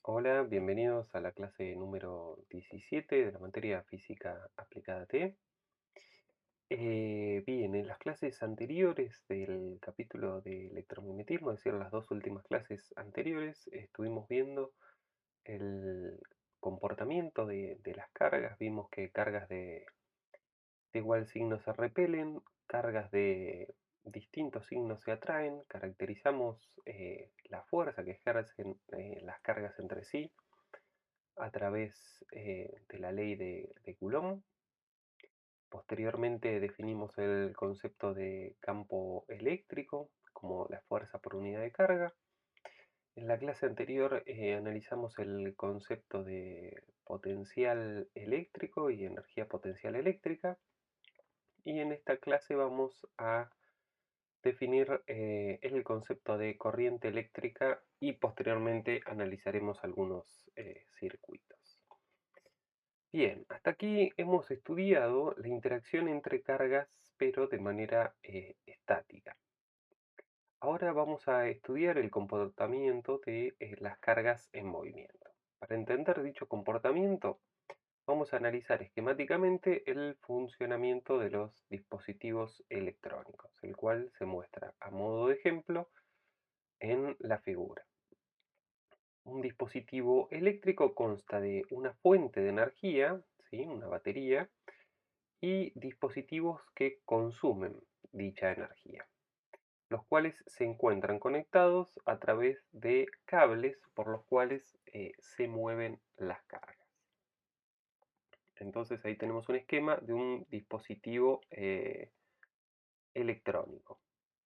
Hola, bienvenidos a la clase número 17 de la materia Física Aplicada T. Bien, en las clases anteriores del capítulo de electromagnetismo, es decir, las dos últimas clases anteriores, estuvimos viendo el comportamiento de las cargas. Vimos que cargas de igual signo se repelen, cargas de distintos signos se atraen, caracterizamos la fuerza que ejercen las cargas entre sí a través de la ley de Coulomb. Posteriormente definimos el concepto de campo eléctrico como la fuerza por unidad de carga. En la clase anterior analizamos el concepto de potencial eléctrico y energía potencial eléctrica. Y en esta clase vamos a definir el concepto de corriente eléctrica y posteriormente analizaremos algunos circuitos. Bien, hasta aquí hemos estudiado la interacción entre cargas, pero de manera estática. Ahora vamos a estudiar el comportamiento de las cargas en movimiento. Para entender dicho comportamiento, vamos a analizar esquemáticamente el funcionamiento de los dispositivos electrónicos, el cual se muestra a modo de ejemplo en la figura. Un dispositivo eléctrico consta de una fuente de energía, ¿sí?, una batería, y dispositivos que consumen dicha energía, los cuales se encuentran conectados a través de cables por los cuales se mueven las cargas. Entonces ahí tenemos un esquema de un dispositivo electrónico.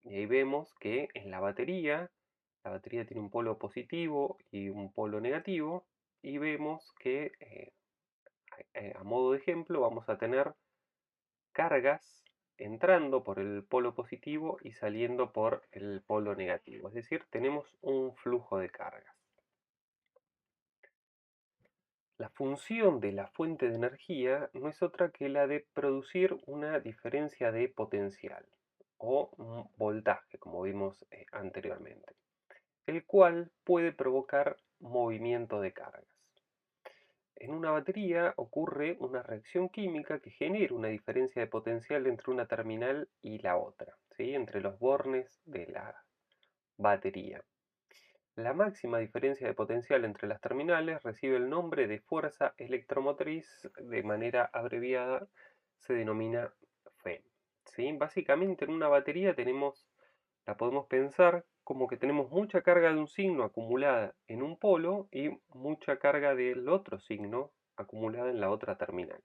Y ahí vemos que en la batería tiene un polo positivo y un polo negativo, y vemos que a modo de ejemplo vamos a tener cargas entrando por el polo positivo y saliendo por el polo negativo. Es decir, tenemos un flujo de cargas. La función de la fuente de energía no es otra que la de producir una diferencia de potencial o un voltaje, como vimos anteriormente, el cual puede provocar movimiento de cargas. En una batería ocurre una reacción química que genera una diferencia de potencial entre una terminal y la otra, ¿sí?, entre los bornes de la batería. La máxima diferencia de potencial entre las terminales recibe el nombre de fuerza electromotriz, de manera abreviada se denomina Fe. ¿Sí? Básicamente en una batería la podemos pensar como que tenemos mucha carga de un signo acumulada en un polo y mucha carga del otro signo acumulada en la otra terminal.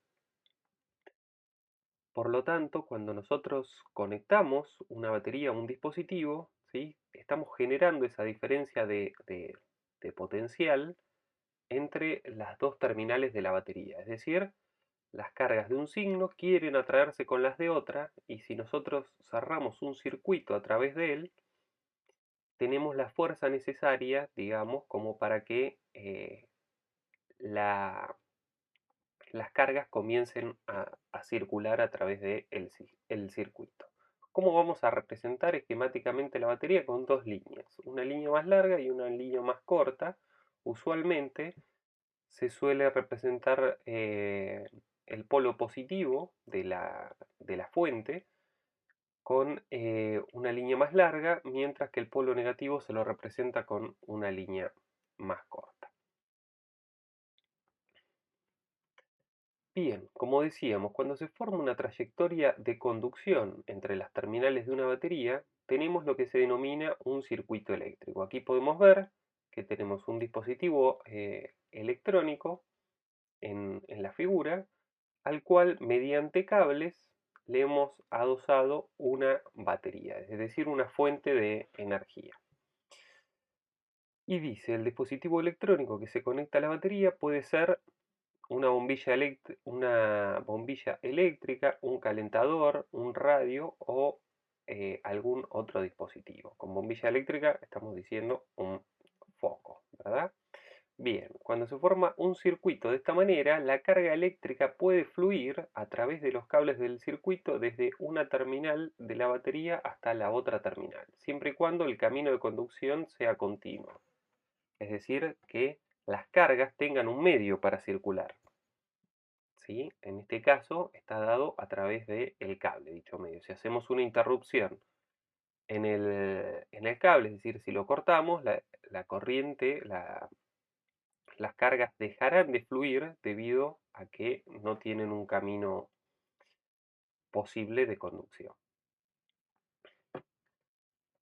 Por lo tanto, cuando nosotros conectamos una batería a un dispositivo, ¿sí?, estamos generando esa diferencia de potencial entre las dos terminales de la batería. Es decir, las cargas de un signo quieren atraerse con las de otra, y si nosotros cerramos un circuito a través de él, tenemos la fuerza necesaria, digamos, como para que la, las cargas comiencen a circular a través del el circuito. ¿Cómo vamos a representar esquemáticamente la batería? Con dos líneas, una línea más larga y una línea más corta. Usualmente se suele representar el polo positivo de la fuente con una línea más larga, mientras que el polo negativo se lo representa con una línea más corta. Bien, como decíamos, cuando se forma una trayectoria de conducción entre las terminales de una batería, tenemos lo que se denomina un circuito eléctrico. Aquí podemos ver que tenemos un dispositivo electrónico en la figura, al cual mediante cables le hemos adosado una batería, es decir, una fuente de energía. Y dice, el dispositivo electrónico que se conecta a la batería puede ser una bombilla eléctrica, un calentador, un radio o algún otro dispositivo. Con bombilla eléctrica estamos diciendo un foco, ¿verdad? Bien, cuando se forma un circuito de esta manera, la carga eléctrica puede fluir a través de los cables del circuito desde una terminal de la batería hasta la otra terminal, siempre y cuando el camino de conducción sea continuo. Es decir, que las cargas tengan un medio para circular, ¿sí? En este caso está dado a través del cable, dicho medio. Si hacemos una interrupción en el cable, es decir, si lo cortamos, la corriente, las cargas dejarán de fluir debido a que no tienen un camino posible de conducción.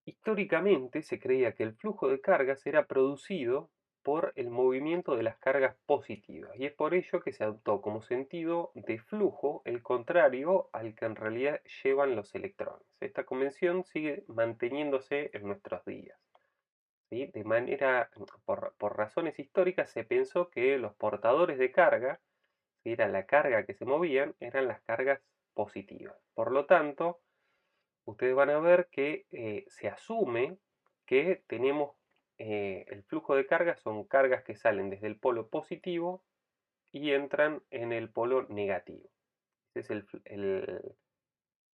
Históricamente se creía que el flujo de cargas era producido por el movimiento de las cargas positivas, y es por ello que se adoptó como sentido de flujo el contrario al que en realidad llevan los electrones. Esta convención sigue manteniéndose en nuestros días, ¿sí? Por razones históricas se pensó que los portadores de carga, si era la carga que se movían, eran las cargas positivas. Por lo tanto, ustedes van a ver que se asume que tenemos el flujo de cargas, son cargas que salen desde el polo positivo y entran en el polo negativo. Esa es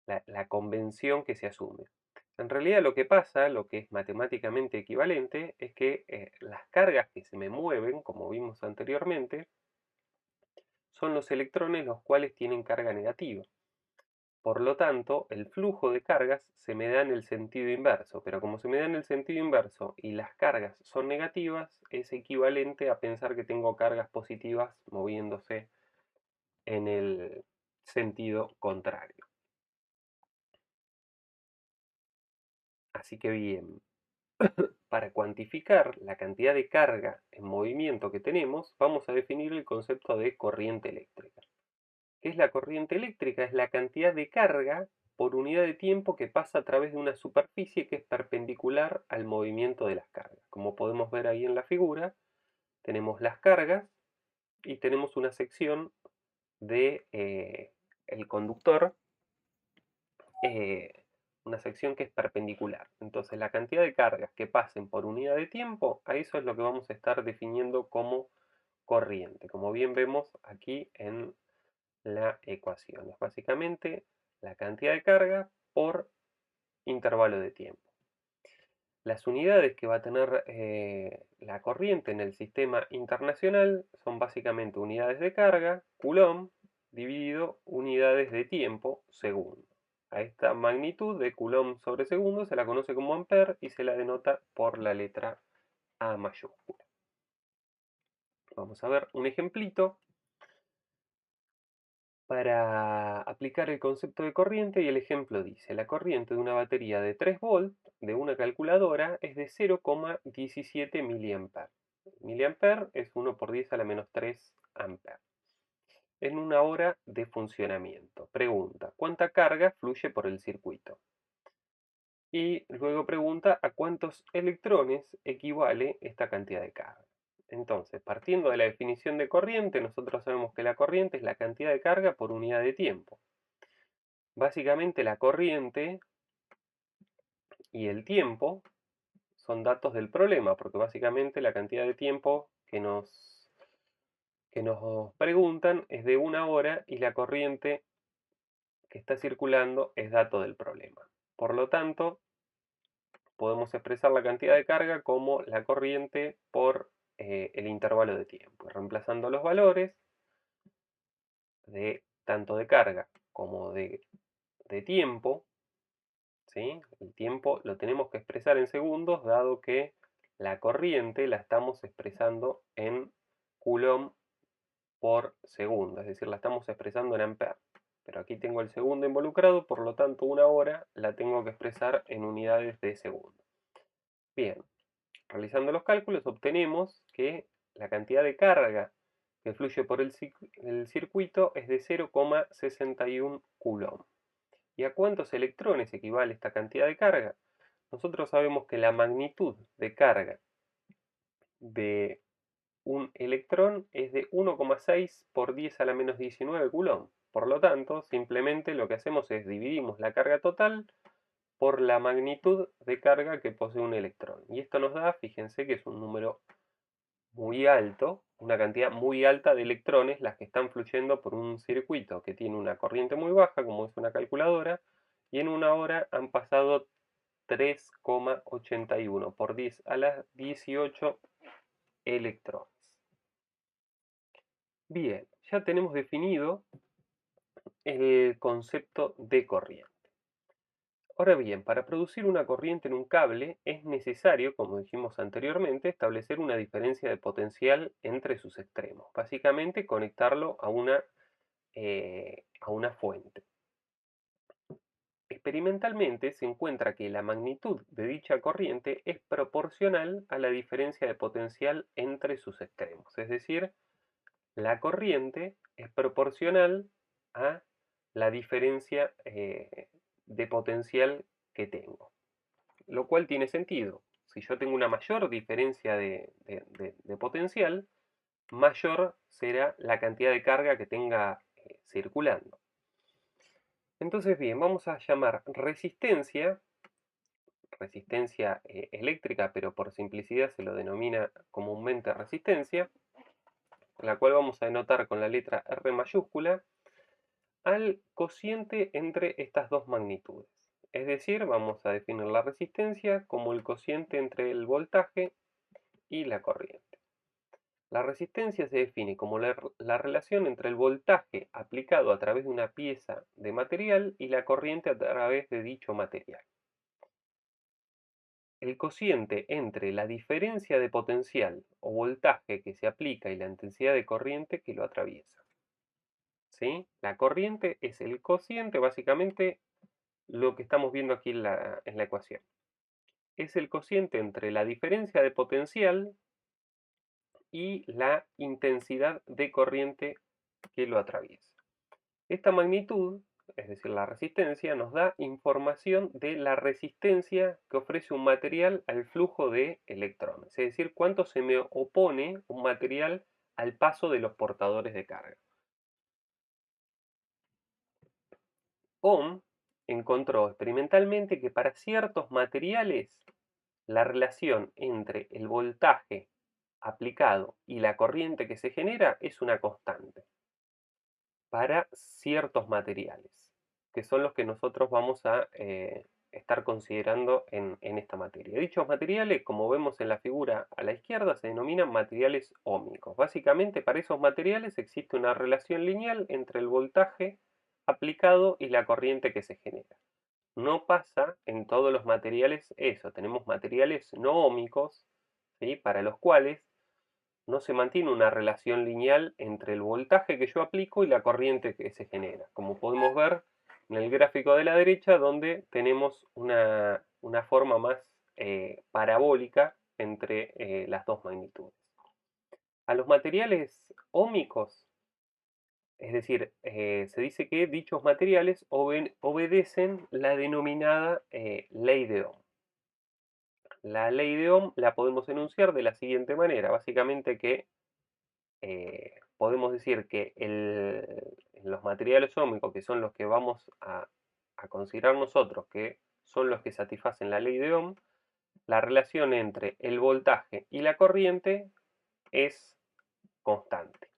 la convención que se asume. En realidad lo que pasa, lo que es matemáticamente equivalente, es que las cargas que se me mueven, como vimos anteriormente, son los electrones los cuales tienen carga negativa. Por lo tanto, el flujo de cargas se me da en el sentido inverso, pero como se me da en el sentido inverso y las cargas son negativas, es equivalente a pensar que tengo cargas positivas moviéndose en el sentido contrario. Así que bien, para cuantificar la cantidad de carga en movimiento que tenemos, vamos a definir el concepto de corriente eléctrica. ¿Qué es la corriente eléctrica? Es la cantidad de carga por unidad de tiempo que pasa a través de una superficie que es perpendicular al movimiento de las cargas. Como podemos ver ahí en la figura, tenemos las cargas y tenemos una sección de el conductor, eh, una sección que es perpendicular. Entonces la cantidad de cargas que pasen por unidad de tiempo, a eso es lo que vamos a estar definiendo como corriente. Como bien vemos aquí en la ecuación. Es básicamente la cantidad de carga por intervalo de tiempo. Las unidades que va a tener la corriente en el sistema internacional son básicamente unidades de carga, coulomb, dividido unidades de tiempo, segundo. A esta magnitud de coulomb sobre segundo se la conoce como ampere y se la denota por la letra A mayúscula. Vamos a ver un ejemplito para aplicar el concepto de corriente, y el ejemplo dice: la corriente de una batería de 3 volts de una calculadora es de 0,17 miliamperes. Miliamper es 1 por 10 a la menos 3 amperes. En una hora de funcionamiento. Pregunta: ¿cuánta carga fluye por el circuito? Y luego pregunta: ¿a cuántos electrones equivale esta cantidad de carga? Entonces, partiendo de la definición de corriente, nosotros sabemos que la corriente es la cantidad de carga por unidad de tiempo. Básicamente la corriente y el tiempo son datos del problema, porque básicamente la cantidad de tiempo que nos preguntan es de una hora y la corriente que está circulando es dato del problema. Por lo tanto, podemos expresar la cantidad de carga como la corriente por el intervalo de tiempo, reemplazando los valores de tanto de carga como de tiempo. ¿Sí? El tiempo lo tenemos que expresar en segundos, dado que la corriente la estamos expresando en coulomb por segundo, es decir, la estamos expresando en ampere. Pero aquí tengo el segundo involucrado, por lo tanto una hora la tengo que expresar en unidades de segundo. Bien, realizando los cálculos obtenemos que la cantidad de carga que fluye por el circuito es de 0,61 coulomb. ¿Y a cuántos electrones equivale esta cantidad de carga? Nosotros sabemos que la magnitud de carga de un electrón es de 1,6 por 10 a la menos 19 coulomb. Por lo tanto, simplemente lo que hacemos es dividimos la carga total por la magnitud de carga que posee un electrón. Y esto nos da, fíjense que es un número muy alto, una cantidad muy alta de electrones las que están fluyendo por un circuito que tiene una corriente muy baja, como es una calculadora, y en una hora han pasado 3,81 por 10 a la 18 electrones. Bien, ya tenemos definido el concepto de corriente. Ahora bien, para producir una corriente en un cable es necesario, como dijimos anteriormente, establecer una diferencia de potencial entre sus extremos. Básicamente conectarlo a una fuente. Experimentalmente se encuentra que la magnitud de dicha corriente es proporcional a la diferencia de potencial entre sus extremos. Es decir, la corriente es proporcional a la diferencia de potencial que tengo. Lo cual tiene sentido. Si yo tengo una mayor diferencia de potencial, mayor será la cantidad de carga que tenga circulando. Entonces, bien, vamos a llamar resistencia eléctrica, pero por simplicidad se lo denomina comúnmente resistencia, la cual vamos a denotar con la letra R mayúscula, al cociente entre estas dos magnitudes. Es decir, vamos a definir la resistencia como el cociente entre el voltaje y la corriente. La resistencia se define como la relación entre el voltaje aplicado a través de una pieza de material y la corriente a través de dicho material. El cociente entre la diferencia de potencial o voltaje que se aplica y la intensidad de corriente que lo atraviesa. ¿Sí? La corriente es el cociente, básicamente lo que estamos viendo aquí en la ecuación. Es el cociente entre la diferencia de potencial y la intensidad de corriente que lo atraviesa. Esta magnitud, es decir, la resistencia, nos da información de la resistencia que ofrece un material al flujo de electrones, es decir, cuánto se me opone un material al paso de los portadores de carga. Ohm encontró experimentalmente que para ciertos materiales la relación entre el voltaje aplicado y la corriente que se genera es una constante para ciertos materiales, que son los que nosotros vamos a estar considerando en esta materia. Dichos materiales, como vemos en la figura a la izquierda, se denominan materiales óhmicos. Básicamente, para esos materiales existe una relación lineal entre el voltaje aplicado y la corriente que se genera. No pasa en todos los materiales eso. Tenemos materiales no óhmicos, ¿sí?, para los cuales no se mantiene una relación lineal entre el voltaje que yo aplico y la corriente que se genera, como podemos ver en el gráfico de la derecha, donde tenemos una forma más parabólica entre las dos magnitudes. A los materiales óhmicos, es decir, se dice que dichos materiales obedecen la denominada ley de Ohm. La ley de Ohm la podemos enunciar de la siguiente manera, básicamente que podemos decir que los materiales óhmicos, que son los que vamos a considerar nosotros, que son los que satisfacen la ley de Ohm, la relación entre el voltaje y la corriente es constante.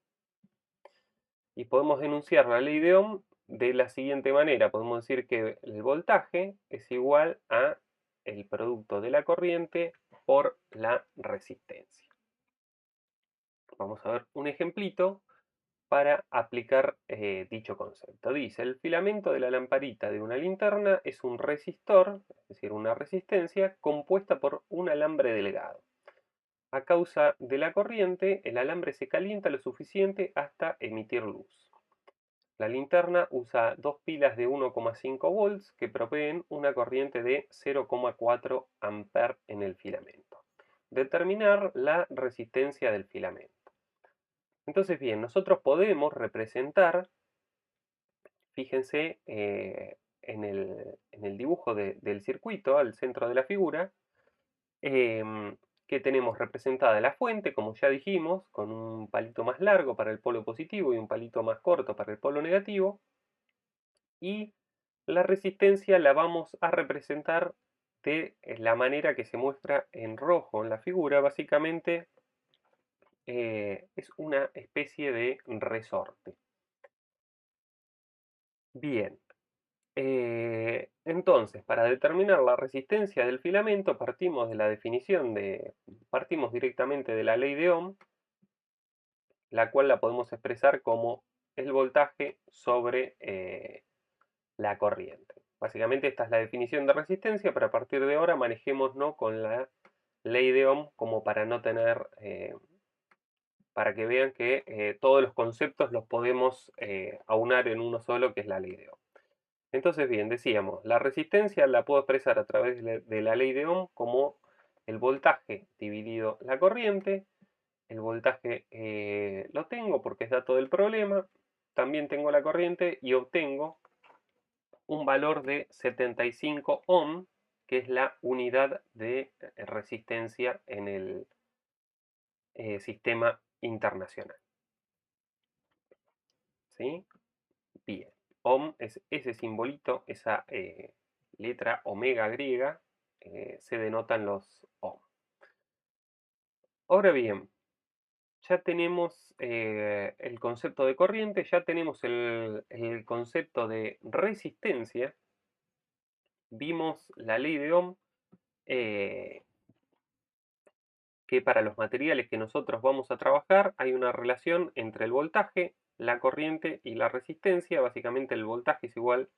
Y podemos enunciar la ley de Ohm de la siguiente manera. Podemos decir que el voltaje es igual a el producto de la corriente por la resistencia. Vamos a ver un ejemplito para aplicar dicho concepto. Dice, el filamento de la lamparita de una linterna es un resistor, es decir, una resistencia, compuesta por un alambre delgado. A causa de la corriente, el alambre se calienta lo suficiente hasta emitir luz. La linterna usa dos pilas de 1,5 volts que proveen una corriente de 0,4 amperes en el filamento. Determinar la resistencia del filamento. Entonces, bien, nosotros podemos representar, fíjense en el dibujo del circuito al centro de la figura, que tenemos representada la fuente, como ya dijimos, con un palito más largo para el polo positivo y un palito más corto para el polo negativo, y la resistencia la vamos a representar de la manera que se muestra en rojo en la figura. Básicamente es una especie de resorte. Bien, entonces, para determinar la resistencia del filamento partimos directamente de la ley de Ohm, la cual la podemos expresar como el voltaje sobre la corriente. Básicamente esta es la definición de resistencia, pero a partir de ahora manejémonos con la ley de Ohm como para no tener, para que vean que todos los conceptos los podemos aunar en uno solo, que es la ley de Ohm. Entonces, bien, decíamos, la resistencia la puedo expresar a través de la ley de Ohm como el voltaje dividido la corriente. El voltaje lo tengo porque es dato del problema. También tengo la corriente y obtengo un valor de 75 ohm, que es la unidad de resistencia en el sistema internacional. ¿Sí? Bien. Ohm es ese simbolito, esa letra omega griega, se denotan los ohm. Ahora bien, ya tenemos el concepto de corriente, ya tenemos el concepto de resistencia, vimos la ley de Ohm, eh, que para los materiales que nosotros vamos a trabajar hay una relación entre el voltaje, la corriente y la resistencia. Básicamente el voltaje es igual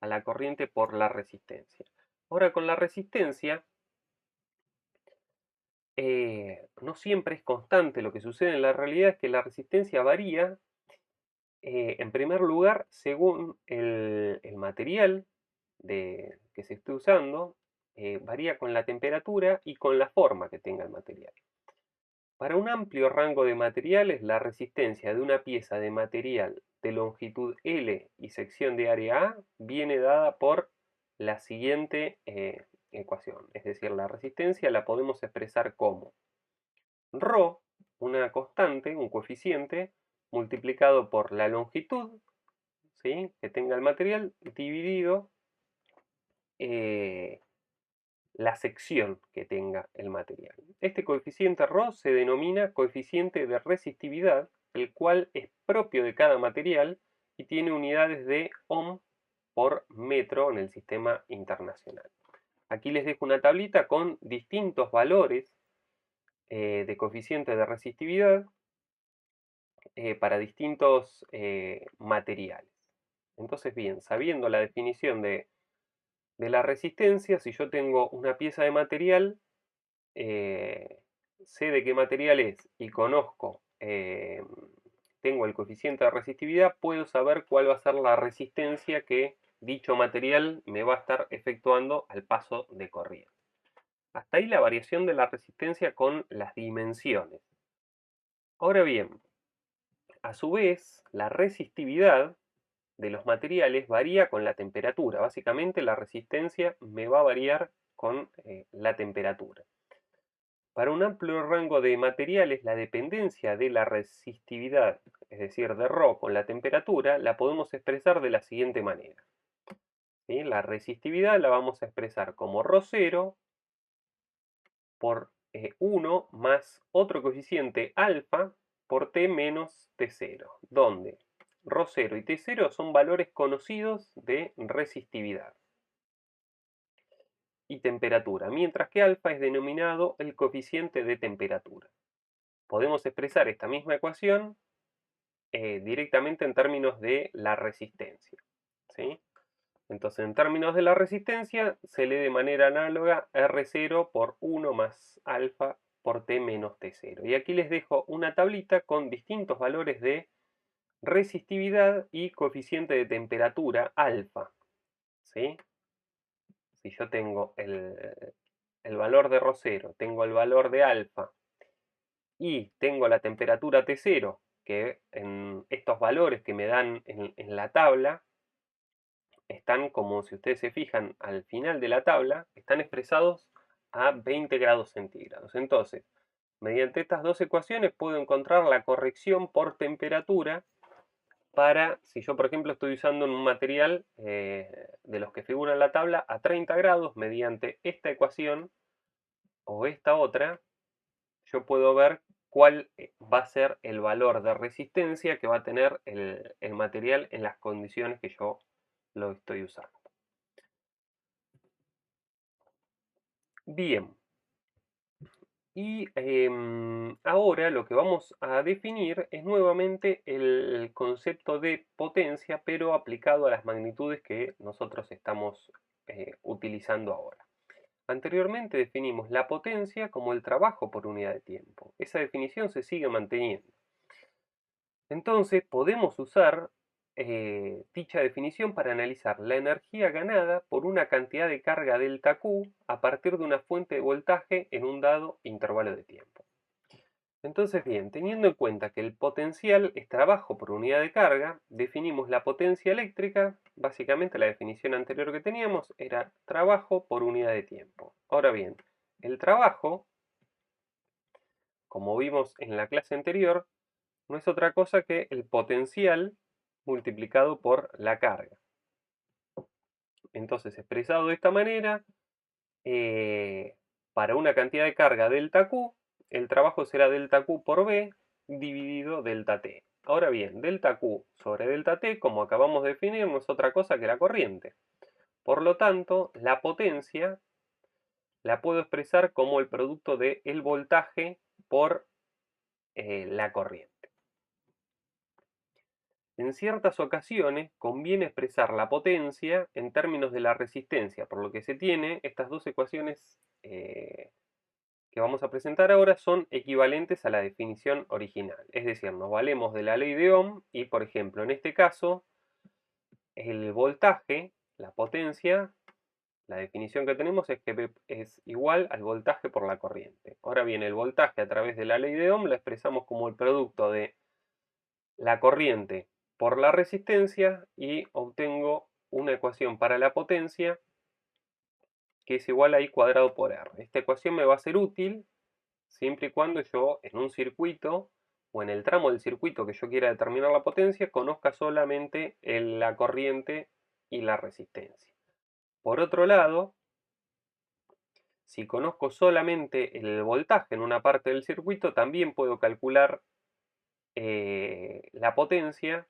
a la corriente por la resistencia. Ahora con la resistencia, no siempre es constante. Lo que sucede en la realidad es que la resistencia varía, en primer lugar, según el material que se esté usando, varía con la temperatura y con la forma que tenga el material. Para un amplio rango de materiales, la resistencia de una pieza de material de longitud L y sección de área A viene dada por la siguiente ecuación. Es decir, la resistencia la podemos expresar como ρ, una constante, un coeficiente, multiplicado por la longitud, ¿sí?, que tenga el material, dividido eh, la sección que tenga el material. Este coeficiente ρ se denomina coeficiente de resistividad, el cual es propio de cada material y tiene unidades de ohm por metro en el sistema internacional. Aquí les dejo una tablita con distintos valores de coeficiente de resistividad para distintos materiales. Entonces, bien, sabiendo la definición de la resistencia, si yo tengo una pieza de material, sé de qué material es y conozco, tengo el coeficiente de resistividad, puedo saber cuál va a ser la resistencia que dicho material me va a estar efectuando al paso de corriente. Hasta ahí la variación de la resistencia con las dimensiones. Ahora bien, a su vez, la resistividad de los materiales varía con la temperatura. Básicamente la resistencia me va a variar con la temperatura. Para un amplio rango de materiales, la dependencia de la resistividad, es decir, de ρ con la temperatura, la podemos expresar de la siguiente manera. ¿Sí? La resistividad la vamos a expresar como ρ0 por 1 más otro coeficiente alfa por T menos T0, donde ρ0 y T0 son valores conocidos de resistividad y temperatura, mientras que alfa es denominado el coeficiente de temperatura. Podemos expresar esta misma ecuación directamente en términos de la resistencia, ¿sí? Entonces, en términos de la resistencia, se lee de manera análoga R0 por 1 más alfa por T menos T0. Y aquí les dejo una tablita con distintos valores de resistividad y coeficiente de temperatura alfa, ¿sí? Si yo tengo el valor de ρ0, tengo el valor de alfa y tengo la temperatura T0, que en estos valores que me dan en la tabla, están, como si ustedes se fijan al final de la tabla, están expresados a 20 grados centígrados. Entonces, mediante estas dos ecuaciones puedo encontrar la corrección por temperatura para, si yo por ejemplo estoy usando un material de los que figuran en la tabla a 30 grados, mediante esta ecuación o esta otra, yo puedo ver cuál va a ser el valor de resistencia que va a tener el material en las condiciones que yo lo estoy usando. Bien, Y ahora lo que vamos a definir es nuevamente el concepto de potencia, pero aplicado a las magnitudes que nosotros estamos utilizando ahora. Anteriormente definimos la potencia como el trabajo por unidad de tiempo. Esa definición se sigue manteniendo. Entonces podemos usar dicha definición para analizar la energía ganada por una cantidad de carga delta Q a partir de una fuente de voltaje en un dado intervalo de tiempo. Entonces, bien, teniendo en cuenta que el potencial es trabajo por unidad de carga, definimos la potencia eléctrica. Básicamente la definición anterior que teníamos era trabajo por unidad de tiempo. Ahora bien, el trabajo, como vimos en la clase anterior, no es otra cosa que el potencial multiplicado por la carga. Entonces, expresado de esta manera, para una cantidad de carga delta Q, el trabajo será delta Q por B dividido delta T. Ahora bien, delta Q sobre delta T, como acabamos de definir, no es otra cosa que la corriente. Por lo tanto, la potencia la puedo expresar como el producto del voltaje por la corriente. En ciertas ocasiones conviene expresar la potencia en términos de la resistencia, por lo que se tiene estas dos ecuaciones que vamos a presentar ahora son equivalentes a la definición original. Es decir, nos valemos de la ley de Ohm y, por ejemplo, en este caso, el voltaje, la potencia, la definición que tenemos es que B es igual al voltaje por la corriente. Ahora bien, el voltaje a través de la ley de Ohm lo expresamos como el producto de la corriente por la resistencia y obtengo una ecuación para la potencia que es igual a I cuadrado por R. Esta ecuación me va a ser útil siempre y cuando yo en un circuito o en el tramo del circuito que yo quiera determinar la potencia conozca solamente la corriente y la resistencia. Por otro lado, si conozco solamente el voltaje en una parte del circuito, también puedo calcular la potencia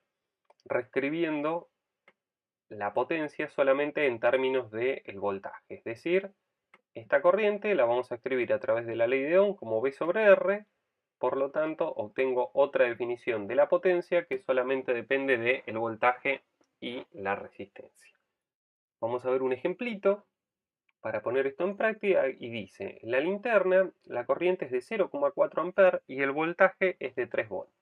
reescribiendo la potencia solamente en términos del voltaje. Es decir, esta corriente la vamos a escribir a través de la ley de Ohm como V sobre R. Por lo tanto, obtengo otra definición de la potencia que solamente depende del voltaje y la resistencia. Vamos a ver un ejemplito para poner esto en práctica y dice, en la linterna la corriente es de 0,4 A y el voltaje es de 3 volts.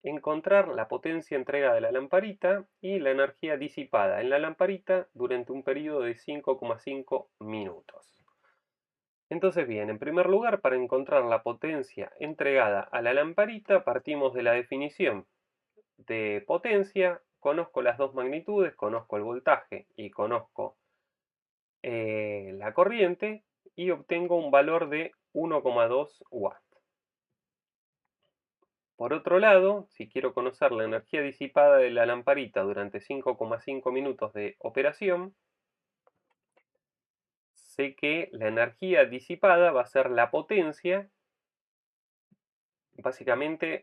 Encontrar la potencia entregada de la lamparita y la energía disipada en la lamparita durante un periodo de 5,5 minutos. Entonces bien, en primer lugar, para encontrar la potencia entregada a la lamparita, partimos de la definición de potencia, conozco las dos magnitudes, conozco el voltaje y conozco la corriente y obtengo un valor de 1,2 watts. Por otro lado, si quiero conocer la energía disipada de la lamparita durante 5,5 minutos de operación, sé que la energía disipada va a ser la potencia. Básicamente,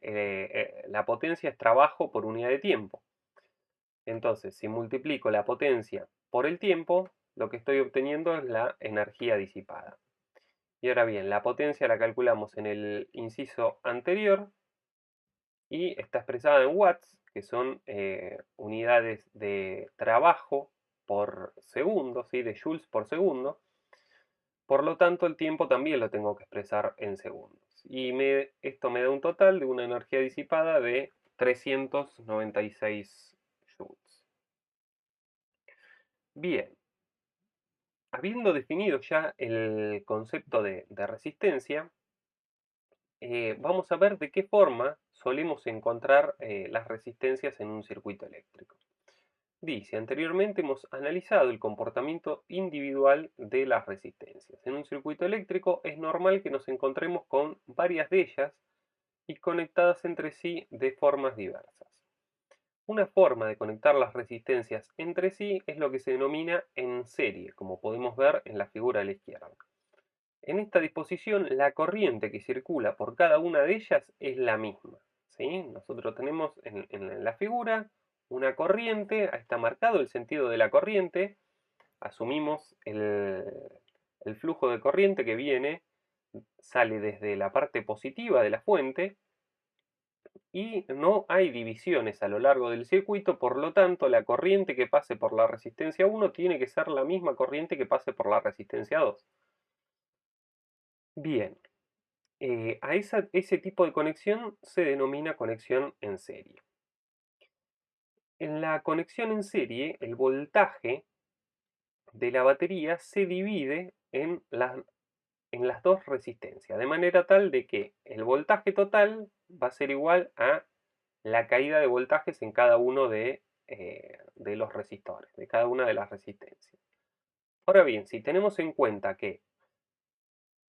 la potencia es trabajo por unidad de tiempo. Entonces, si multiplico la potencia por el tiempo, lo que estoy obteniendo es la energía disipada. Y ahora bien, la potencia la calculamos en el inciso anterior y está expresada en watts, que son unidades de trabajo por segundo, ¿sí? De joules por segundo. Por lo tanto, el tiempo también lo tengo que expresar en segundos. Y esto me da un total de una energía disipada de 396 joules. Bien, habiendo definido ya el concepto de resistencia, vamos a ver de qué forma solemos encontrar las resistencias en un circuito eléctrico. Dice, anteriormente hemos analizado el comportamiento individual de las resistencias. En un circuito eléctrico es normal que nos encontremos con varias de ellas y conectadas entre sí de formas diversas. Una forma de conectar las resistencias entre sí es lo que se denomina en serie, como podemos ver en la figura a la izquierda. En esta disposición, la corriente que circula por cada una de ellas es la misma, ¿sí? Nosotros tenemos en la figura una corriente, ahí está marcado el sentido de la corriente, asumimos el flujo de corriente que viene sale desde la parte positiva de la fuente y no hay divisiones a lo largo del circuito, por lo tanto la corriente que pase por la resistencia 1 tiene que ser la misma corriente que pase por la resistencia 2. Bien, ese tipo de conexión se denomina conexión en serie. En la conexión en serie, el voltaje de la batería se divide en las dos resistencias, de manera tal de que el voltaje total va a ser igual a la caída de voltajes en cada uno de los resistores, de cada una de las resistencias. Ahora bien, si tenemos en cuenta que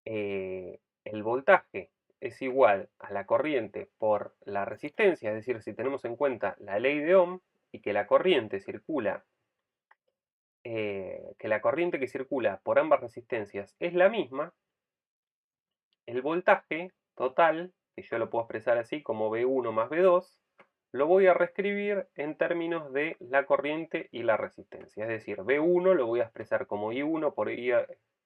el voltaje es igual a la corriente por la resistencia, es decir, si tenemos en cuenta la ley de Ohm y que la corriente circula, que la corriente que circula por ambas resistencias es la misma, el voltaje total, que yo lo puedo expresar así como V1 más V2, lo voy a reescribir en términos de la corriente y la resistencia. Es decir, V1 lo voy a expresar como I1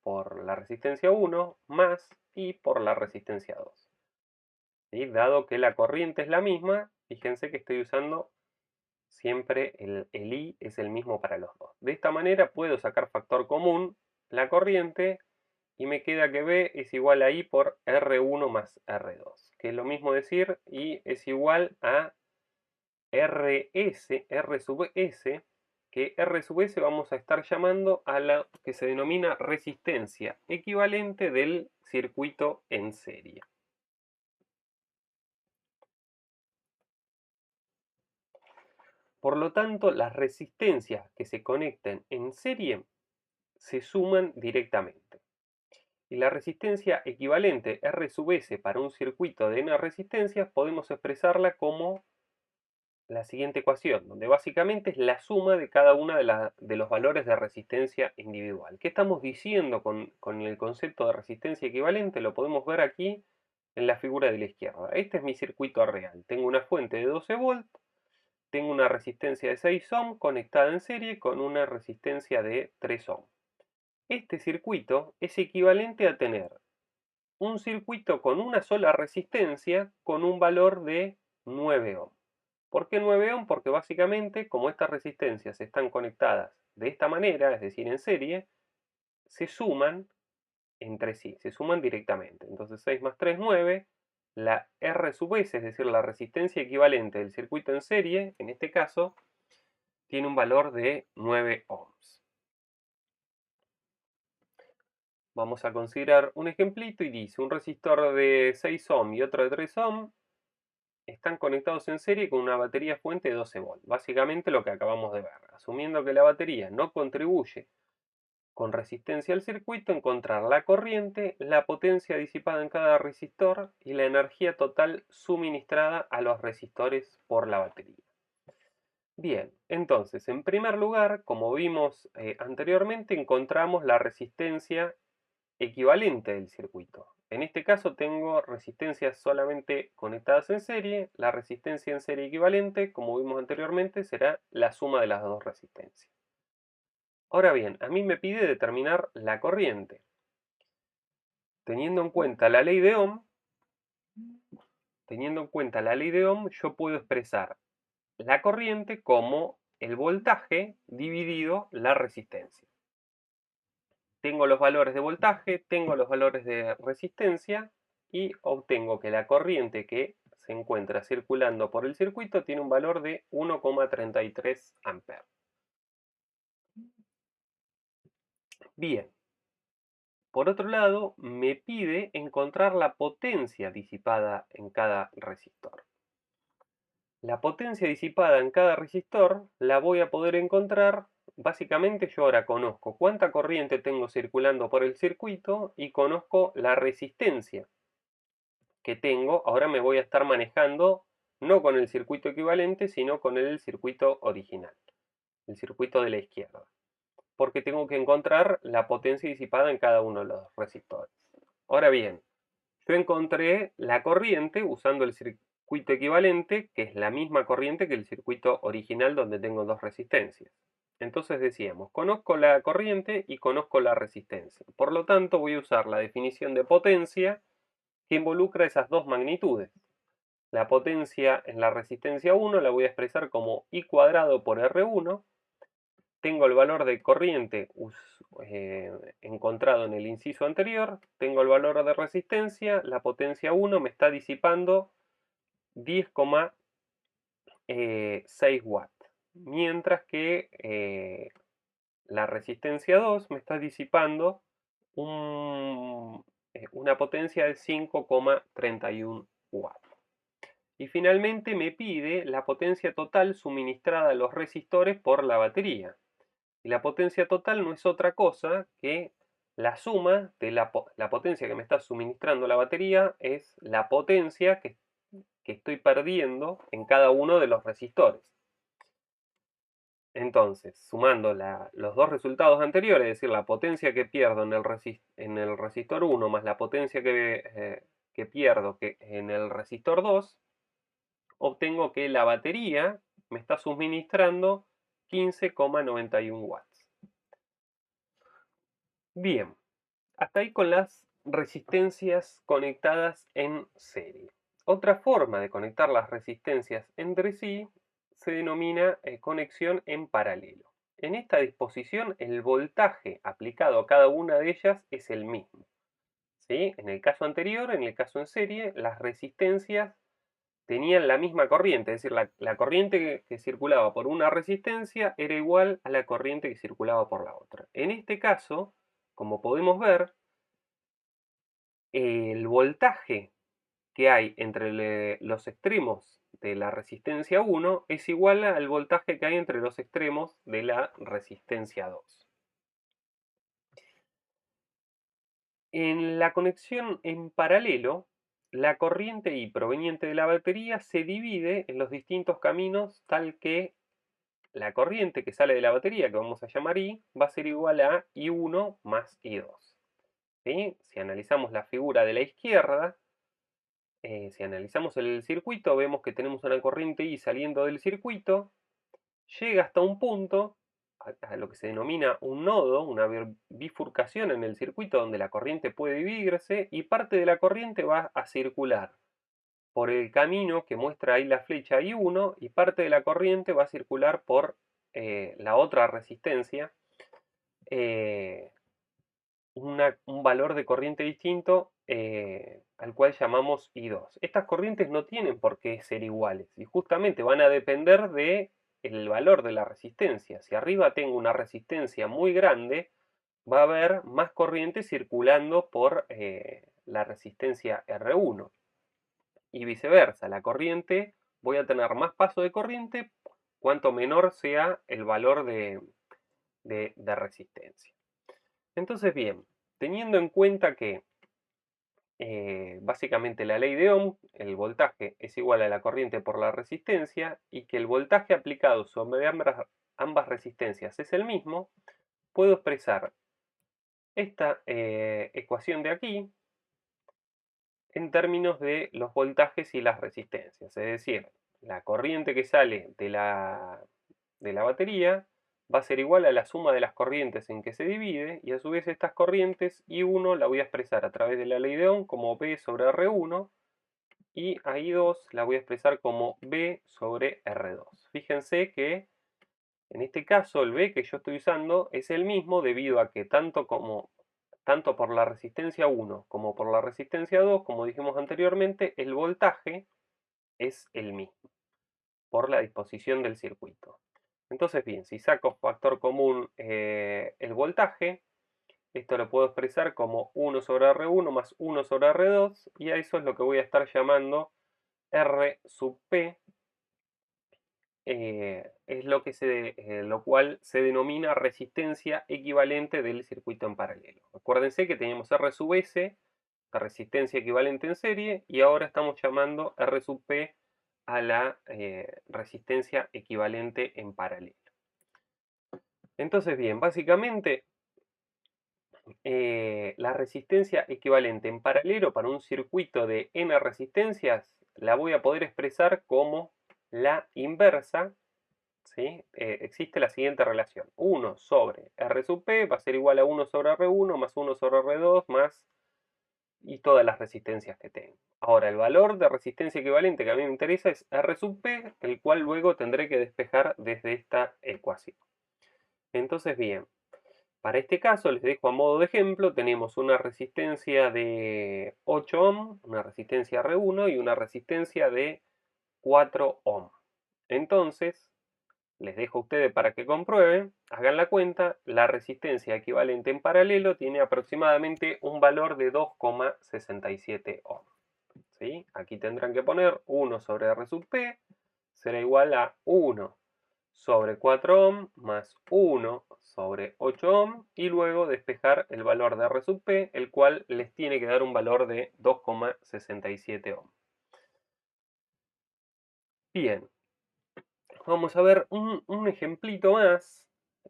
por la resistencia 1 más I por la resistencia 2. ¿Sí? Dado que la corriente es la misma, fíjense que estoy usando siempre el I es el mismo para los dos. De esta manera puedo sacar factor común la corriente y me queda que B es igual a I por R1 más R2, que es lo mismo decir I es igual a R sub S, que R sub S vamos a estar llamando a la que se denomina resistencia equivalente del circuito en serie. Por lo tanto, las resistencias que se conecten en serie se suman directamente. Y la resistencia equivalente R sub S para un circuito de n resistencias podemos expresarla como la siguiente ecuación, donde básicamente es la suma de cada una de los valores de resistencia individual. ¿Qué estamos diciendo con el concepto de resistencia equivalente? Lo podemos ver aquí en la figura de la izquierda. Este es mi circuito real. Tengo una fuente de 12 volts, tengo una resistencia de 6 ohm conectada en serie con una resistencia de 3 ohm. Este circuito es equivalente a tener un circuito con una sola resistencia con un valor de 9 ohm. ¿Por qué 9 ohm? Porque básicamente, como estas resistencias están conectadas de esta manera, es decir, en serie, se suman entre sí, se suman directamente. Entonces 6 más 3, 9. La R sub S, es decir, la resistencia equivalente del circuito en serie, en este caso, tiene un valor de 9 ohms. Vamos a considerar un ejemplito y dice, un resistor de 6 ohm y otro de 3 ohm están conectados en serie con una batería fuente de 12 volts. Básicamente lo que acabamos de ver. Asumiendo que la batería no contribuye con resistencia al circuito, encontrar la corriente, la potencia disipada en cada resistor y la energía total suministrada a los resistores por la batería. Bien, entonces, en primer lugar, como vimos anteriormente, encontramos la resistencia equivalente del circuito. En este caso tengo resistencias solamente conectadas en serie. La resistencia en serie equivalente, como vimos anteriormente, será la suma de las dos resistencias. Ahora bien, a mí me pide determinar la corriente. Teniendo en cuenta la ley de Ohm, yo puedo expresar la corriente como el voltaje dividido la resistencia. Tengo los valores de voltaje, tengo los valores de resistencia y obtengo que la corriente que se encuentra circulando por el circuito tiene un valor de 1,33 amperes. Bien, por otro lado, me pide encontrar la potencia disipada en cada resistor. La potencia disipada en cada resistor la voy a poder encontrar, básicamente yo ahora conozco cuánta corriente tengo circulando por el circuito y conozco la resistencia que tengo. Ahora me voy a estar manejando no con el circuito equivalente, sino con el circuito original, el circuito de la izquierda, porque tengo que encontrar la potencia disipada en cada uno de los resistores. Ahora bien, yo encontré la corriente usando el circuito equivalente, que es la misma corriente que el circuito original donde tengo dos resistencias. Entonces decíamos, conozco la corriente y conozco la resistencia. Por lo tanto, voy a usar la definición de potencia que involucra esas dos magnitudes. La potencia en la resistencia 1 la voy a expresar como I cuadrado por R1. Tengo el valor de corriente encontrado en el inciso anterior. Tengo el valor de resistencia. La potencia 1 me está disipando 10,6 watts. Mientras que la resistencia 2 me está disipando una potencia de 5,31 watts. Y finalmente me pide la potencia total suministrada a los resistores por la batería. Y la potencia total no es otra cosa que la suma de la potencia que me está suministrando la batería es la potencia que estoy perdiendo en cada uno de los resistores. Entonces, sumando los dos resultados anteriores, es decir, la potencia que pierdo en el resistor 1 más la potencia que pierdo en el resistor 2, obtengo que la batería me está suministrando 15,91 watts. Bien, hasta ahí con las resistencias conectadas en serie. Otra forma de conectar las resistencias entre sí se denomina conexión en paralelo. En esta disposición el voltaje aplicado a cada una de ellas es el mismo. ¿Sí? En el caso anterior, en el caso en serie, las resistencias tenían la misma corriente, es decir, la corriente que circulaba por una resistencia era igual a la corriente que circulaba por la otra. En este caso, como podemos ver, el voltaje que hay entre los extremos de la resistencia 1 es igual al voltaje que hay entre los extremos de la resistencia 2. En la conexión en paralelo, la corriente I proveniente de la batería se divide en los distintos caminos tal que la corriente que sale de la batería, que vamos a llamar I, va a ser igual a I1 más I2. ¿Sí? Si analizamos la figura de la izquierda, si analizamos el circuito, vemos que tenemos una corriente I saliendo del circuito, llega hasta un punto, a lo que se denomina un nodo, una bifurcación en el circuito donde la corriente puede dividirse y parte de la corriente va a circular por el camino que muestra ahí la flecha I1 y parte de la corriente va a circular por la otra resistencia, eh, un valor de corriente distinto al cual llamamos I2. Estas corrientes no tienen por qué ser iguales y justamente van a depender del valor de la resistencia. Si arriba tengo una resistencia muy grande, va a haber más corriente circulando por la resistencia R1 y viceversa. La corriente, voy a tener más paso de corriente cuanto menor sea el valor de resistencia. Entonces, bien, teniendo en cuenta que básicamente la ley de Ohm, el voltaje es igual a la corriente por la resistencia y que el voltaje aplicado sobre ambas resistencias es el mismo, puedo expresar esta ecuación de aquí en términos de los voltajes y las resistencias. Es decir, la corriente que sale de la batería va a ser igual a la suma de las corrientes en que se divide, y a su vez estas corrientes I1 la voy a expresar a través de la ley de Ohm como B sobre R1, y a I2 la voy a expresar como B sobre R2. Fíjense que en este caso el B que yo estoy usando es el mismo debido a que tanto por la resistencia 1 como por la resistencia 2, como dijimos anteriormente, el voltaje es el mismo por la disposición del circuito. Entonces, bien, si saco factor común el voltaje, esto lo puedo expresar como 1 sobre R1 más 1 sobre R2, y a eso es lo que voy a estar llamando R sub P, es lo cual se denomina resistencia equivalente del circuito en paralelo. Acuérdense que teníamos R sub S, la resistencia equivalente en serie, y ahora estamos llamando R sub P a la resistencia equivalente en paralelo. Entonces, bien, básicamente la resistencia equivalente en paralelo para un circuito de n resistencias la voy a poder expresar como la inversa ¿sí? Existe la siguiente relación. 1 sobre R sub P va a ser igual a 1 sobre R1 más 1 sobre R2 más y todas las resistencias que tengo. Ahora, el valor de resistencia equivalente que a mí me interesa es R sub P, el cual luego tendré que despejar desde esta ecuación. Entonces, bien, para este caso les dejo a modo de ejemplo, tenemos una resistencia de 8 ohm, una resistencia R1 y una resistencia de 4 ohm. Entonces, les dejo a ustedes para que comprueben, hagan la cuenta, la resistencia equivalente en paralelo tiene aproximadamente un valor de 2,67 ohm. ¿Sí? Aquí tendrán que poner 1 sobre R sub P será igual a 1 sobre 4 ohm más 1 sobre 8 ohm y luego despejar el valor de R sub P, el cual les tiene que dar un valor de 2,67 ohm. Bien, vamos a ver un ejemplito más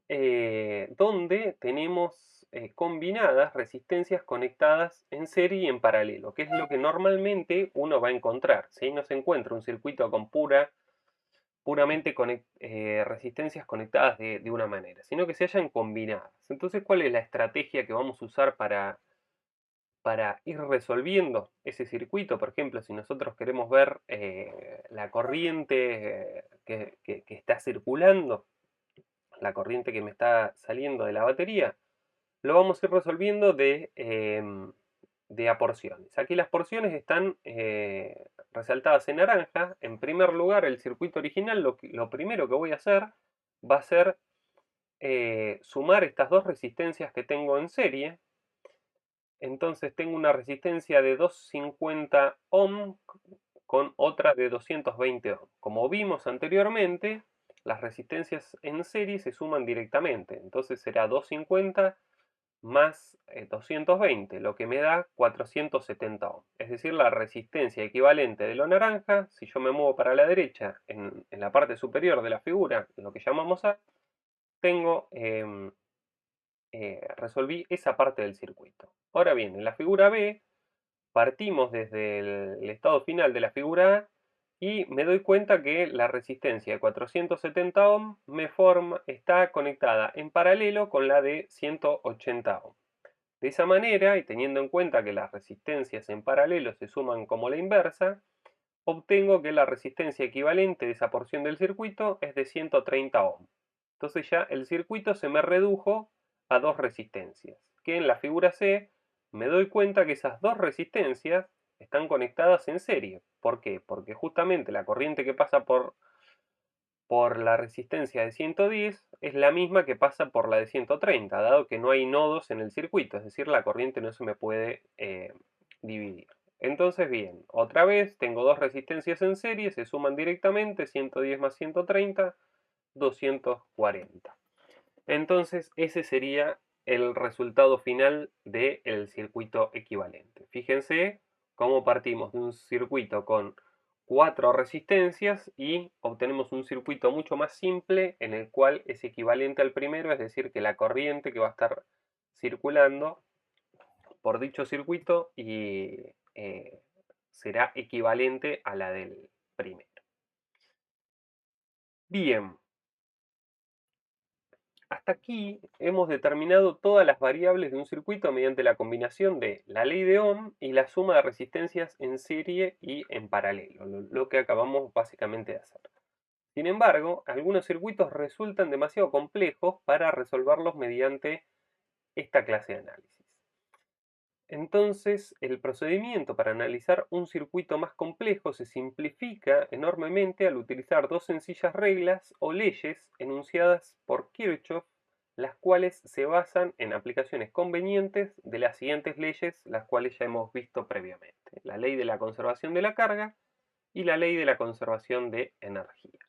donde tenemos combinadas resistencias conectadas en serie y en paralelo, que es lo que normalmente uno va a encontrar. ¿Sí? No se encuentra un circuito con puramente resistencias conectadas de una manera, sino que se hayan combinadas. Entonces, ¿cuál es la estrategia que vamos a usar para ir resolviendo ese circuito? Por ejemplo, si nosotros queremos ver la corriente que está circulando, la corriente que me está saliendo de la batería, lo vamos a ir resolviendo de a porciones. Aquí las porciones están resaltadas en naranja. En primer lugar, el circuito original, lo primero que voy a hacer va a ser sumar estas dos resistencias que tengo en serie. Entonces tengo una resistencia de 250 ohm con otra de 220 ohm. Como vimos anteriormente, las resistencias en serie se suman directamente. Entonces será 250 más 220, lo que me da 470 ohm. Es decir, la resistencia equivalente de lo naranja, si yo me muevo para la derecha, en la parte superior de la figura, lo que llamamos A, tengo resolví esa parte del circuito. Ahora bien, en la figura B partimos desde el estado final de la figura A y me doy cuenta que la resistencia de 470 ohm está conectada en paralelo con la de 180 ohm. De esa manera, y teniendo en cuenta que las resistencias en paralelo se suman como la inversa, obtengo que la resistencia equivalente de esa porción del circuito es de 130 ohm. Entonces ya el circuito se me redujo a dos resistencias, que en la figura C me doy cuenta que esas dos resistencias están conectadas en serie. ¿Por qué? Porque justamente la corriente que pasa por la resistencia de 110 es la misma que pasa por la de 130, dado que no hay nodos en el circuito, es decir, la corriente no se me puede dividir. Entonces, bien, otra vez tengo dos resistencias en serie, se suman directamente, 110 más 130, 240. Entonces, ese sería el resultado final del circuito equivalente. Fíjense cómo partimos de un circuito con 4 resistencias y obtenemos un circuito mucho más simple en el cual es equivalente al primero, es decir, que la corriente que va a estar circulando por dicho circuito será equivalente a la del primero. Bien, hasta aquí hemos determinado todas las variables de un circuito mediante la combinación de la ley de Ohm y la suma de resistencias en serie y en paralelo, lo que acabamos básicamente de hacer. Sin embargo, algunos circuitos resultan demasiado complejos para resolverlos mediante esta clase de análisis. Entonces, el procedimiento para analizar un circuito más complejo se simplifica enormemente al utilizar dos sencillas reglas o leyes enunciadas por Kirchhoff, las cuales se basan en aplicaciones convenientes de las siguientes leyes, las cuales ya hemos visto previamente: la ley de la conservación de la carga y la ley de la conservación de energía.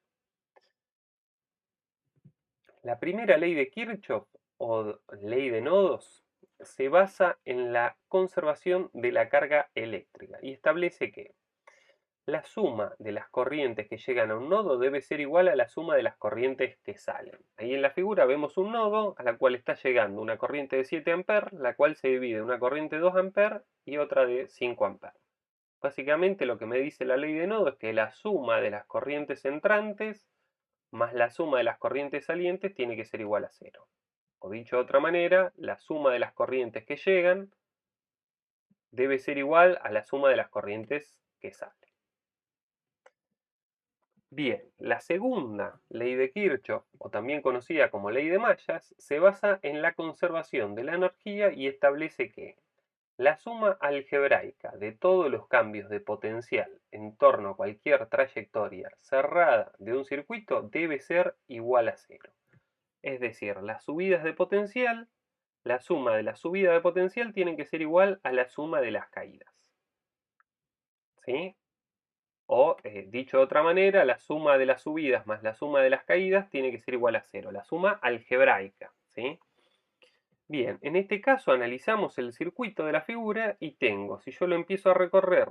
La primera ley de Kirchhoff, o ley de nodos, se basa en la conservación de la carga eléctrica y establece que la suma de las corrientes que llegan a un nodo debe ser igual a la suma de las corrientes que salen. Ahí en la figura vemos un nodo a la cual está llegando una corriente de 7 A, la cual se divide en una corriente de 2 A y otra de 5 A. Básicamente lo que me dice la ley de nodo es que la suma de las corrientes entrantes más la suma de las corrientes salientes tiene que ser igual a 0. O dicho de otra manera, la suma de las corrientes que llegan debe ser igual a la suma de las corrientes que salen. Bien, la segunda ley de Kirchhoff, o también conocida como ley de mallas, se basa en la conservación de la energía y establece que la suma algebraica de todos los cambios de potencial en torno a cualquier trayectoria cerrada de un circuito debe ser igual a 0. Es decir, las subidas de potencial, la suma de la subida de potencial tiene que ser igual a la suma de las caídas. ¿Sí? O, dicho de otra manera, la suma de las subidas más la suma de las caídas tiene que ser igual a 0. La suma algebraica. ¿Sí? Bien, en este caso analizamos el circuito de la figura y tengo, si yo lo empiezo a recorrer,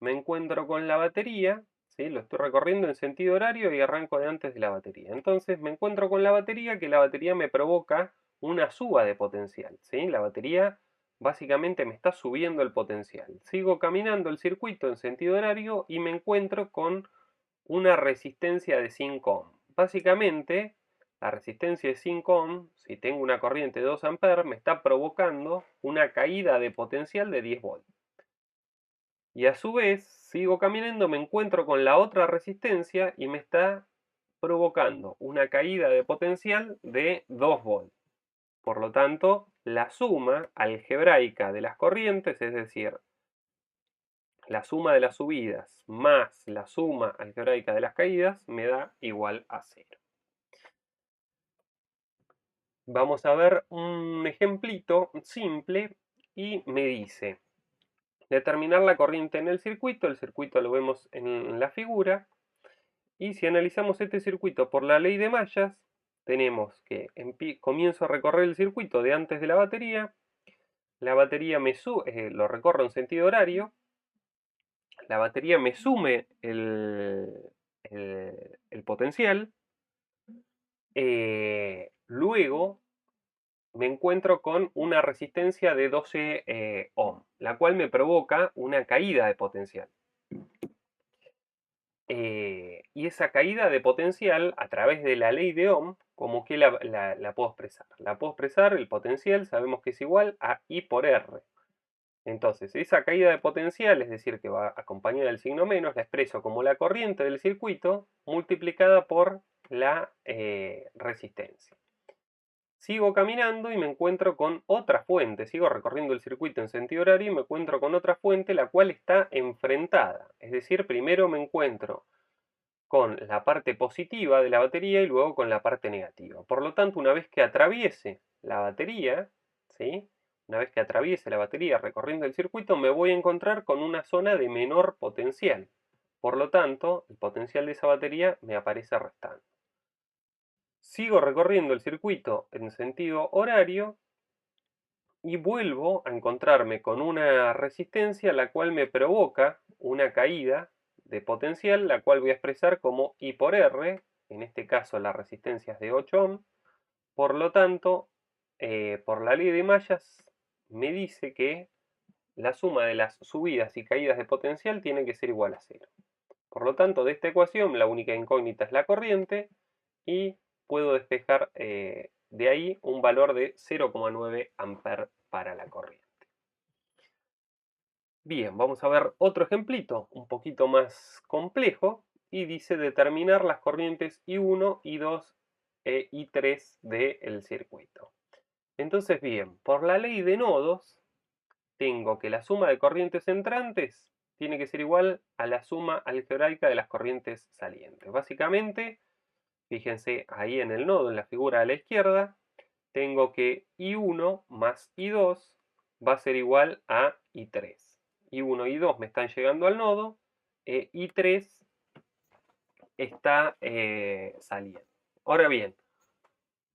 me encuentro con la batería, ¿sí? Lo estoy recorriendo en sentido horario y arranco de antes de la batería. Entonces me encuentro con la batería, que la batería me provoca una suba de potencial, ¿sí? La batería básicamente me está subiendo el potencial. Sigo caminando el circuito en sentido horario y me encuentro con una resistencia de 5 ohm. Básicamente, la resistencia de 5 ohm, si tengo una corriente de 2 amperes, me está provocando una caída de potencial de 10 volts. Y a su vez, sigo caminando, me encuentro con la otra resistencia y me está provocando una caída de potencial de 2 volts. Por lo tanto, la suma algebraica de las corrientes, es decir, la suma de las subidas más la suma algebraica de las caídas, me da igual a 0. Vamos a ver un ejemplito simple y me dice, determinar la corriente en el circuito lo vemos en la figura, y si analizamos este circuito por la ley de mallas, tenemos que comienzo a recorrer el circuito de antes de la batería lo recorro en sentido horario, la batería me sume el potencial, luego me encuentro con una resistencia de 12 ohm, la cual me provoca una caída de potencial. Y esa caída de potencial, a través de la ley de Ohm, como que la puedo expresar. La puedo expresar, el potencial, sabemos que es igual a I por R. Entonces, esa caída de potencial, es decir, que va acompañada del signo menos, la expreso como la corriente del circuito multiplicada por la resistencia. Sigo caminando y me encuentro con otra fuente, sigo recorriendo el circuito en sentido horario y me encuentro con otra fuente la cual está enfrentada. Es decir, primero me encuentro con la parte positiva de la batería y luego con la parte negativa. Por lo tanto, una vez que atraviese la batería, ¿sí? Una vez que atraviese la batería recorriendo el circuito, me voy a encontrar con una zona de menor potencial. Por lo tanto, el potencial de esa batería me aparece restando. Sigo recorriendo el circuito en sentido horario y vuelvo a encontrarme con una resistencia la cual me provoca una caída de potencial, la cual voy a expresar como I por R, en este caso la resistencia es de 8 ohm, por lo tanto, por la ley de mallas me dice que la suma de las subidas y caídas de potencial tiene que ser igual a 0. Por lo tanto, de esta ecuación la única incógnita es la corriente y puedo despejar de ahí un valor de 0,9 amperes para la corriente. Bien, vamos a ver otro ejemplito un poquito más complejo y dice determinar las corrientes I1, I2 e I3 del circuito. Entonces, bien, por la ley de nodos, tengo que la suma de corrientes entrantes tiene que ser igual a la suma algebraica de las corrientes salientes. Básicamente, fíjense ahí en el nodo, en la figura a la izquierda, tengo que I1 más I2 va a ser igual a I3. I1 y I2 me están llegando al nodo, I3 está saliendo. Ahora bien,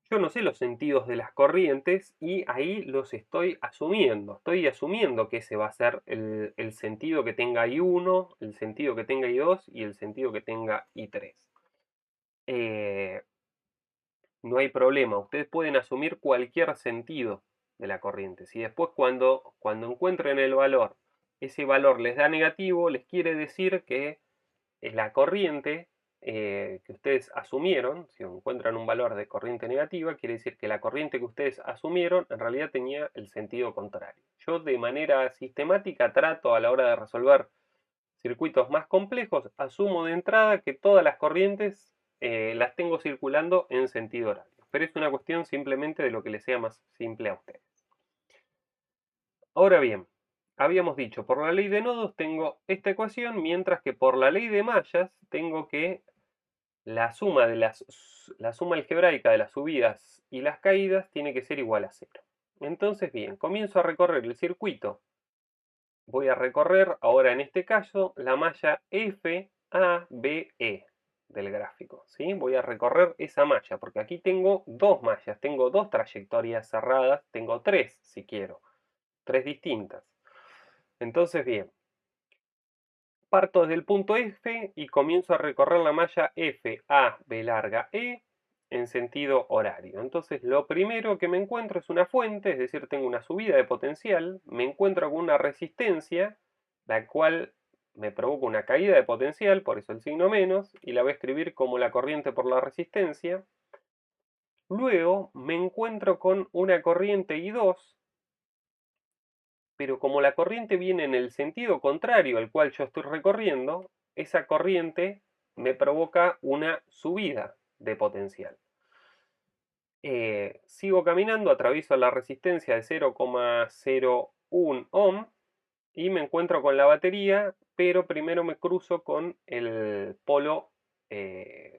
yo no sé los sentidos de las corrientes y ahí los estoy asumiendo. Estoy asumiendo que ese va a ser el sentido que tenga I1, el sentido que tenga I2 y el sentido que tenga I3. No hay problema, ustedes pueden asumir cualquier sentido de la corriente. Si después cuando encuentren el valor, ese valor les da negativo, les quiere decir que la corriente que ustedes asumieron, si encuentran un valor de corriente negativa, quiere decir que la corriente que ustedes asumieron en realidad tenía el sentido contrario. Yo de manera sistemática trato a la hora de resolver circuitos más complejos, asumo de entrada que todas las corrientes las tengo circulando en sentido horario. Pero es una cuestión simplemente de lo que les sea más simple a ustedes. Ahora bien, habíamos dicho, por la ley de nodos tengo esta ecuación, mientras que por la ley de mallas tengo que la suma algebraica de las subidas y las caídas tiene que ser igual a cero. Entonces, bien, comienzo a recorrer el circuito. Voy a recorrer ahora en este caso la malla FABE del gráfico, ¿sí? Voy a recorrer esa malla, porque aquí tengo dos mallas, tengo dos trayectorias cerradas, tengo tres si quiero, tres distintas. Entonces, bien, parto desde el punto F y comienzo a recorrer la malla FAB larga E en sentido horario. Entonces, lo primero que me encuentro es una fuente, es decir, tengo una subida de potencial, me encuentro con una resistencia, la cual me provoca una caída de potencial, por eso el signo menos, y la voy a escribir como la corriente por la resistencia. Luego me encuentro con una corriente I2, pero como la corriente viene en el sentido contrario al cual yo estoy recorriendo, esa corriente me provoca una subida de potencial. Sigo caminando, atravieso la resistencia de 0,01 ohm y me encuentro con la batería, pero primero me cruzo con el polo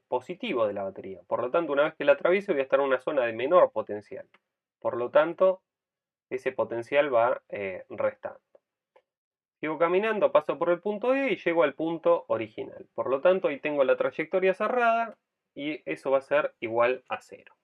positivo de la batería. Por lo tanto, una vez que la atravieso voy a estar en una zona de menor potencial. Por lo tanto, ese potencial va restando. Sigo caminando, paso por el punto E y llego al punto original. Por lo tanto, ahí tengo la trayectoria cerrada y eso va a ser igual a 0.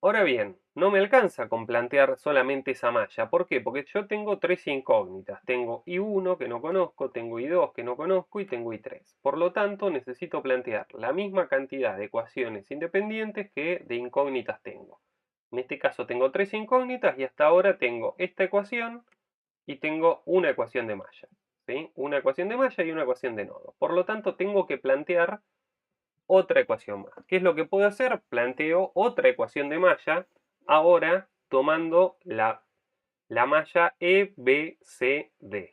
Ahora bien, no me alcanza con plantear solamente esa malla. ¿Por qué? Porque yo tengo tres incógnitas. Tengo I1 que no conozco, tengo I2 que no conozco y tengo I3. Por lo tanto, necesito plantear la misma cantidad de ecuaciones independientes que de incógnitas tengo. En este caso tengo tres incógnitas y hasta ahora tengo esta ecuación y tengo una ecuación de malla. ¿Sí? Una ecuación de malla y una ecuación de nodo. Por lo tanto, tengo que plantear otra ecuación más. ¿Qué es lo que puedo hacer? Planteo otra ecuación de malla, ahora tomando la malla EBCD.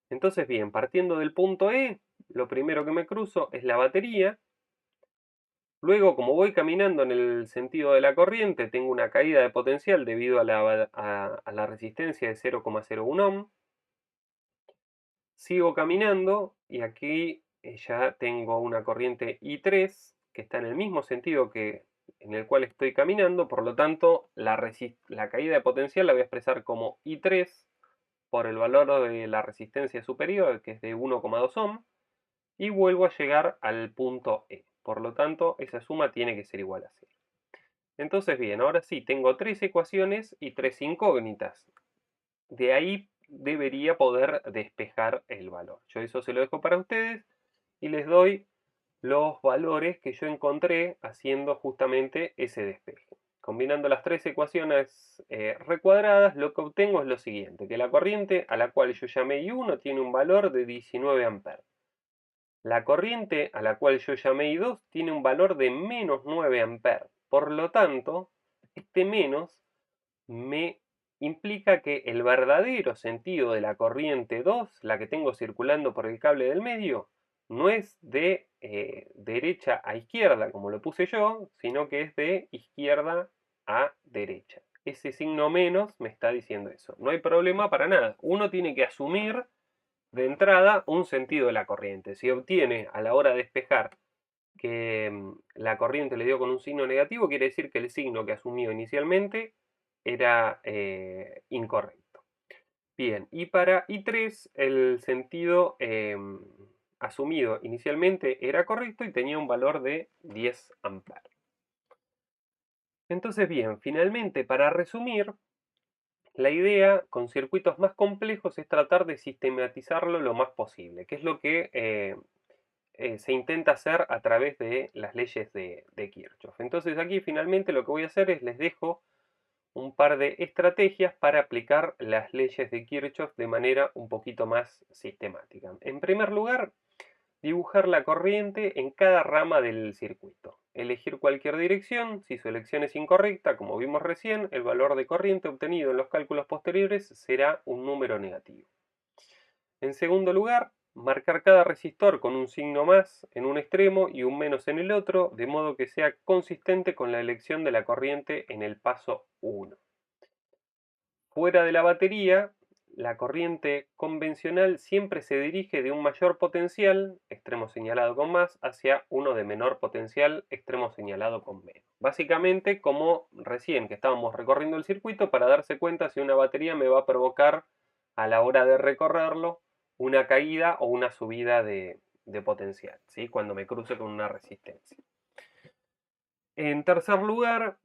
Entonces, bien, partiendo del punto E, lo primero que me cruzo es la batería. Luego, como voy caminando en el sentido de la corriente, tengo una caída de potencial debido a la resistencia de 0,01 ohm. Sigo caminando y aquí ya tengo una corriente I3 que está en el mismo sentido que en el cual estoy caminando, por lo tanto la caída de potencial la voy a expresar como I3 por el valor de la resistencia superior, que es de 1,2 ohm, y vuelvo a llegar al punto E. Por lo tanto, esa suma tiene que ser igual a 0. Entonces, bien, ahora sí, tengo tres ecuaciones y tres incógnitas. De ahí debería poder despejar el valor. Yo eso se lo dejo para ustedes y les doy los valores que yo encontré haciendo justamente ese despeje. Combinando las tres ecuaciones recuadradas, lo que obtengo es lo siguiente, que la corriente a la cual yo llamé I1 tiene un valor de 19 amperes. La corriente a la cual yo llamé I2 tiene un valor de menos 9 amperes. Por lo tanto, este menos me implica que el verdadero sentido de la corriente 2, la que tengo circulando por el cable del medio, no es de derecha a izquierda, como lo puse yo, sino que es de izquierda a derecha. Ese signo menos me está diciendo eso. No hay problema para nada. Uno tiene que asumir de entrada un sentido de la corriente. Si obtiene a la hora de despejar que la corriente le dio con un signo negativo, quiere decir que el signo que asumió inicialmente era incorrecto. Bien, y para I3 el sentido asumido inicialmente era correcto y tenía un valor de 10 amperes. Entonces, bien, finalmente, para resumir, la idea con circuitos más complejos es tratar de sistematizarlo lo más posible, que es lo que se intenta hacer a través de las leyes de Kirchhoff. Entonces aquí finalmente lo que voy a hacer es les dejo un par de estrategias para aplicar las leyes de Kirchhoff de manera un poquito más sistemática. En primer lugar, dibujar la corriente en cada rama del circuito. Elegir cualquier dirección. Si su elección es incorrecta, como vimos recién, el valor de corriente obtenido en los cálculos posteriores será un número negativo. En segundo lugar, marcar cada resistor con un signo más en un extremo y un menos en el otro, de modo que sea consistente con la elección de la corriente en el paso 1. Fuera de la batería, la corriente convencional siempre se dirige de un mayor potencial, extremo señalado con más, hacia uno de menor potencial, extremo señalado con menos. Básicamente, como recién que estábamos recorriendo el circuito, para darse cuenta si una batería me va a provocar a la hora de recorrerlo una caída o una subida de potencial, ¿sí? Cuando me cruce con una resistencia. En tercer lugar,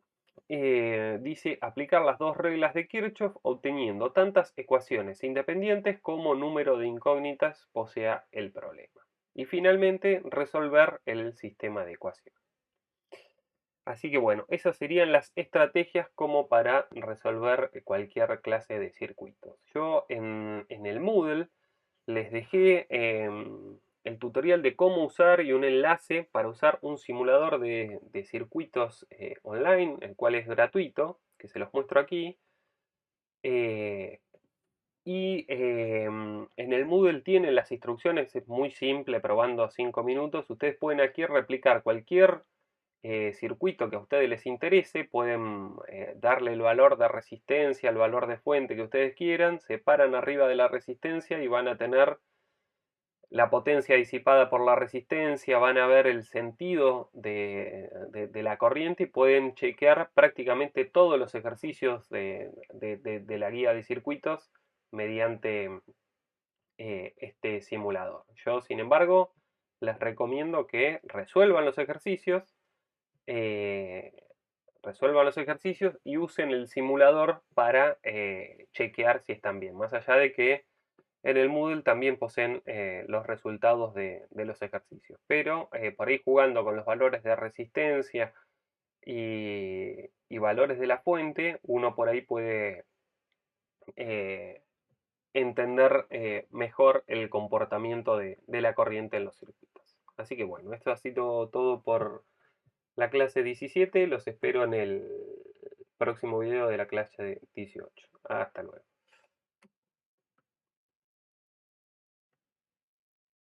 dice aplicar las dos reglas de Kirchhoff obteniendo tantas ecuaciones independientes como número de incógnitas posea el problema. Y finalmente, resolver el sistema de ecuaciones. Así que bueno, esas serían las estrategias como para resolver cualquier clase de circuitos. Yo en el Moodle les dejé el tutorial de cómo usar y un enlace para usar un simulador de circuitos online, el cual es gratuito, que se los muestro aquí. Eh, y en el Moodle tienen las instrucciones, es muy simple, probando 5 minutos. Ustedes pueden aquí replicar cualquier circuito que a ustedes les interese, pueden darle el valor de resistencia, el valor de fuente que ustedes quieran, se paran arriba de la resistencia y van a tener la potencia disipada por la resistencia, van a ver el sentido de la corriente y pueden chequear prácticamente todos los ejercicios de la guía de circuitos mediante este simulador. Yo, sin embargo, les recomiendo que eh, resuelvan los ejercicios y usen el simulador para chequear si están bien. Más allá de que en el Moodle también poseen los resultados de los ejercicios. Pero por ahí jugando con los valores de resistencia y valores de la fuente, uno por ahí puede eh, entender mejor el comportamiento de la corriente en los circuitos. Así que bueno, esto ha sido todo por la clase 17. Los espero en el próximo video de la clase 18. Hasta luego.